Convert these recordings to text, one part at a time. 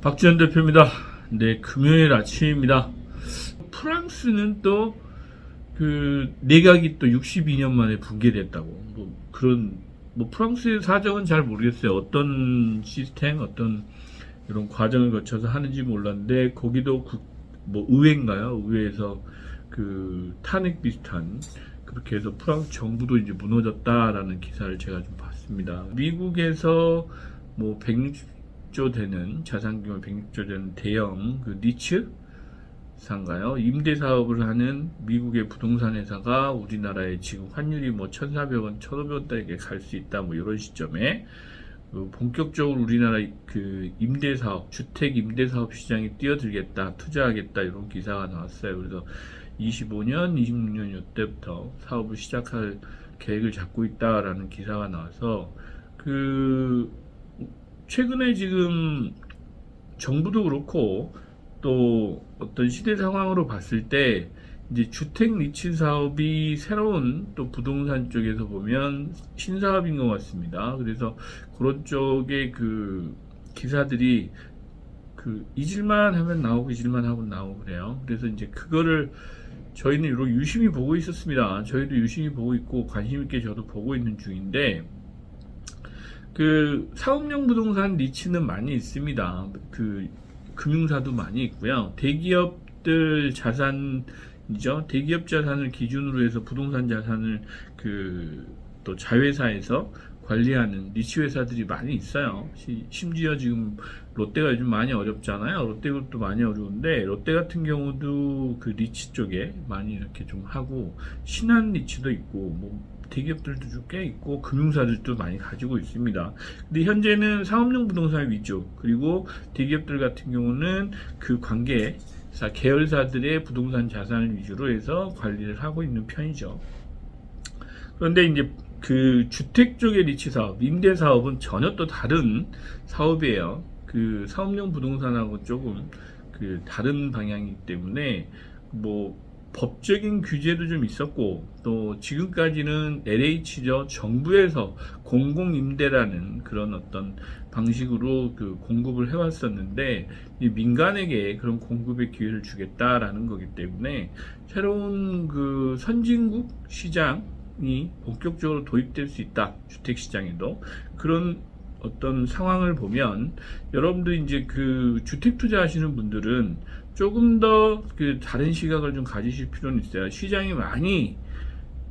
박지현 대표입니다. 네, 금요일 아침입니다. 프랑스는 또 그 내각이 또 62년 만에 붕괴됐다고. 프랑스의 사정은 잘 모르겠어요. 어떤 시스템, 어떤 이런 과정을 거쳐서 하는지 몰랐는데 거기도 의회인가요? 의회에서 그 탄핵 비슷한 그렇게 해서 프랑스 정부도 이제 무너졌다라는 기사를 제가 좀 봤습니다. 미국에서 106조 되는 자산 규모 106조 되는 대형 그 니츠 상가요. 임대 사업을 하는 미국의 부동산 회사가 우리나라에 지금 환율이 1,400원, 1,500원대에 갈 수 있다. 이런 시점에 본격적으로 우리나라 그 임대 사업, 주택 임대 사업 시장에 뛰어들겠다, 투자하겠다 이런 기사가 나왔어요. 그래서 25년, 26년 이때부터 사업을 시작할 계획을 잡고 있다라는 기사가 나와서 최근에 지금 정부도 그렇고 또 어떤 시대 상황으로 봤을 때 이제 주택 리츠 사업이 새로운 또 부동산 쪽에서 보면 신사업인 것 같습니다. 그래서 그런 쪽에 그 기사들이 잊을만 하면 나오고 잊을만 하면 나오고 그래요. 그래서 이제 그거를 저희는 이렇게 유심히 보고 있었습니다. 저희도 유심히 보고 있고 관심 있게 저도 보고 있는 중인데 사업용 부동산 리츠는 많이 있습니다. 금융사도 많이 있고요. 대기업들 자산이죠. 대기업 자산을 기준으로 해서 부동산 자산을 또 자회사에서 관리하는 리츠 회사들이 많이 있어요. 심지어 지금 롯데가 요즘 많이 어렵잖아요. 롯데그룹도 많이 어려운데 롯데 같은 경우도 그 리츠 쪽에 많이 이렇게 좀 하고 신한 리츠도 있고 대기업들도 좀 꽤 있고 금융사들도 많이 가지고 있습니다. 근데 현재는 사업용 부동산 위주, 그리고 대기업들 같은 경우는 그 관계사 계열사들의 부동산 자산을 위주로 해서 관리를 하고 있는 편이죠. 그런데 이제 주택 쪽의 리츠 사업, 임대 사업은 전혀 또 다른 사업이에요. 사업용 부동산하고 조금 다른 방향이기 때문에 법적인 규제도 좀 있었고 또 지금까지는 LH죠. 정부에서 공공임대라는 그런 어떤 방식으로 공급을 해왔었는데 민간에게 그런 공급의 기회를 주겠다라는 거기 때문에 새로운 선진국 시장이 본격적으로 도입될 수 있다. 주택시장에도 그런 어떤 상황을 보면 여러분들 이제 주택 투자하시는 분들은 조금 더 다른 시각을 좀 가지실 필요는 있어요. 시장이 많이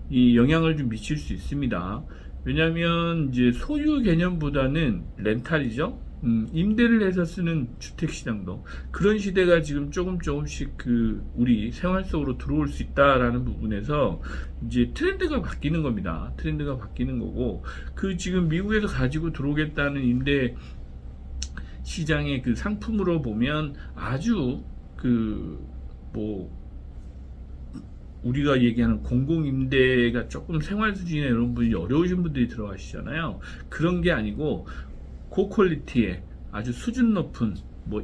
이 영향을 좀 미칠 수 있습니다. 왜냐하면 이제 소유 개념보다는 렌탈이죠. 임대를 해서 쓰는 주택 시장도 그런 시대가 지금 조금씩 우리 생활 속으로 들어올 수 있다라는 부분에서 이제 트렌드가 바뀌는 겁니다. 트렌드가 바뀌는 거고 지금 미국에서 가지고 들어오겠다는 임대 시장의 상품으로 보면 아주 우리가 얘기하는 공공임대가 조금 생활 수준이나 이런 분이 어려우신 분들이 들어가시잖아요. 그런 게 아니고 고퀄리티의 아주 수준 높은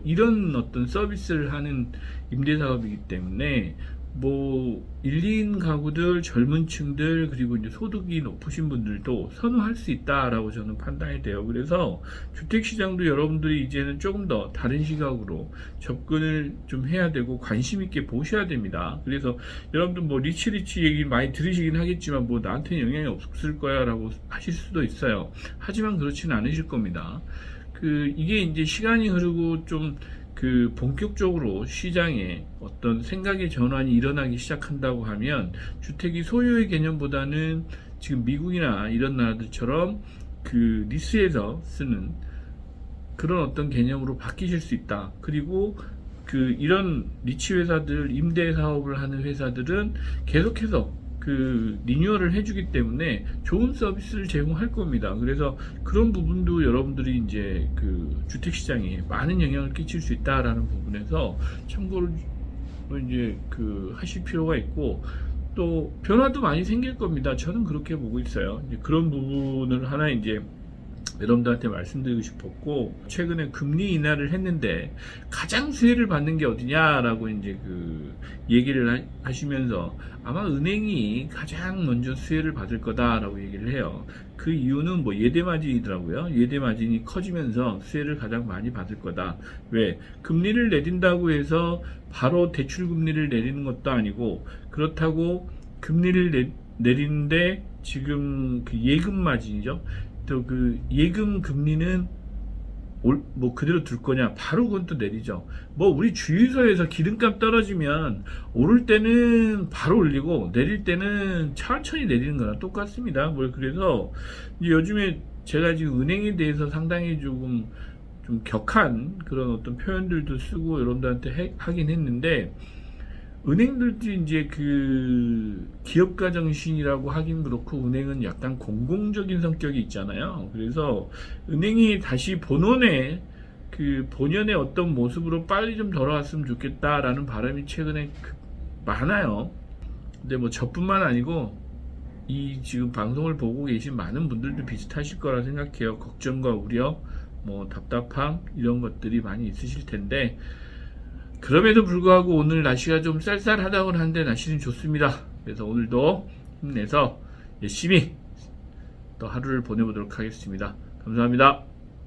이런 어떤 서비스를 하는 임대 사업이기 때문에 1, 2인 가구들, 젊은 층들, 그리고 이제 소득이 높으신 분들도 선호할 수 있다라고 저는 판단이 돼요. 그래서 주택시장도 여러분들이 이제는 조금 더 다른 시각으로 접근을 좀 해야 되고 관심 있게 보셔야 됩니다. 그래서 여러분들 리츠 얘기 많이 들으시긴 하겠지만 나한테는 영향이 없을 거야 라고 하실 수도 있어요. 하지만 그렇지는 않으실 겁니다. 이게 이제 시간이 흐르고 좀 본격적으로 시장에 어떤 생각의 전환이 일어나기 시작한다고 하면 주택이 소유의 개념보다는 지금 미국이나 이런 나라들처럼 리스에서 쓰는 그런 어떤 개념으로 바뀌실 수 있다. 그리고 이런 리츠 회사들, 임대 사업을 하는 회사들은 계속해서 리뉴얼을 해주기 때문에 좋은 서비스를 제공할 겁니다. 그래서 그런 부분도 여러분들이 이제 주택시장에 많은 영향을 끼칠 수 있다라는 부분에서 참고를 이제 하실 필요가 있고 또 변화도 많이 생길 겁니다. 저는 그렇게 보고 있어요. 이제 그런 부분을 하나 이제 여러분들한테 말씀드리고 싶었고, 최근에 금리 인하를 했는데 가장 수혜를 받는 게 어디냐라고 이제 그 얘기를 하시면서 아마 은행이 가장 먼저 수혜를 받을 거다라고 얘기를 해요. 그 이유는 뭐 예대 마진이더라고요. 예대 마진이 커지면서 수혜를 가장 많이 받을 거다. 왜? 금리를 내린다고 해서 바로 대출 금리를 내리는 것도 아니고, 그렇다고 금리를 내리는데 지금 그 예금 마진이죠. 또 그 예금 금리는 뭐 그대로 둘 거냐? 바로 그건 또 내리죠. 뭐 우리 주유소에서 기름값 떨어지면 오를 때는 바로 올리고 내릴 때는 천천히 내리는 거랑 똑같습니다. 뭐 그래서 요즘에 제가 지금 은행에 대해서 상당히 좀 격한 그런 어떤 표현들도 쓰고 여러분들한테 하긴 했는데, 은행들도 이제 그 기업가 정신이라고 하긴 그렇고, 은행은 약간 공공적인 성격이 있잖아요. 그래서 은행이 다시 본원의 어떤 모습으로 빨리 좀 돌아왔으면 좋겠다라는 바람이 최근에 많아요. 근데 뭐 저뿐만 아니고 이 지금 방송을 보고 계신 많은 분들도 비슷하실 거라 생각해요. 걱정과 우려, 뭐 답답함 이런 것들이 많이 있으실 텐데, 그럼에도 불구하고 오늘 날씨가 좀 쌀쌀하다고 하는데 날씨는 좋습니다. 그래서 오늘도 힘내서 열심히 또 하루를 보내보도록 하겠습니다. 감사합니다.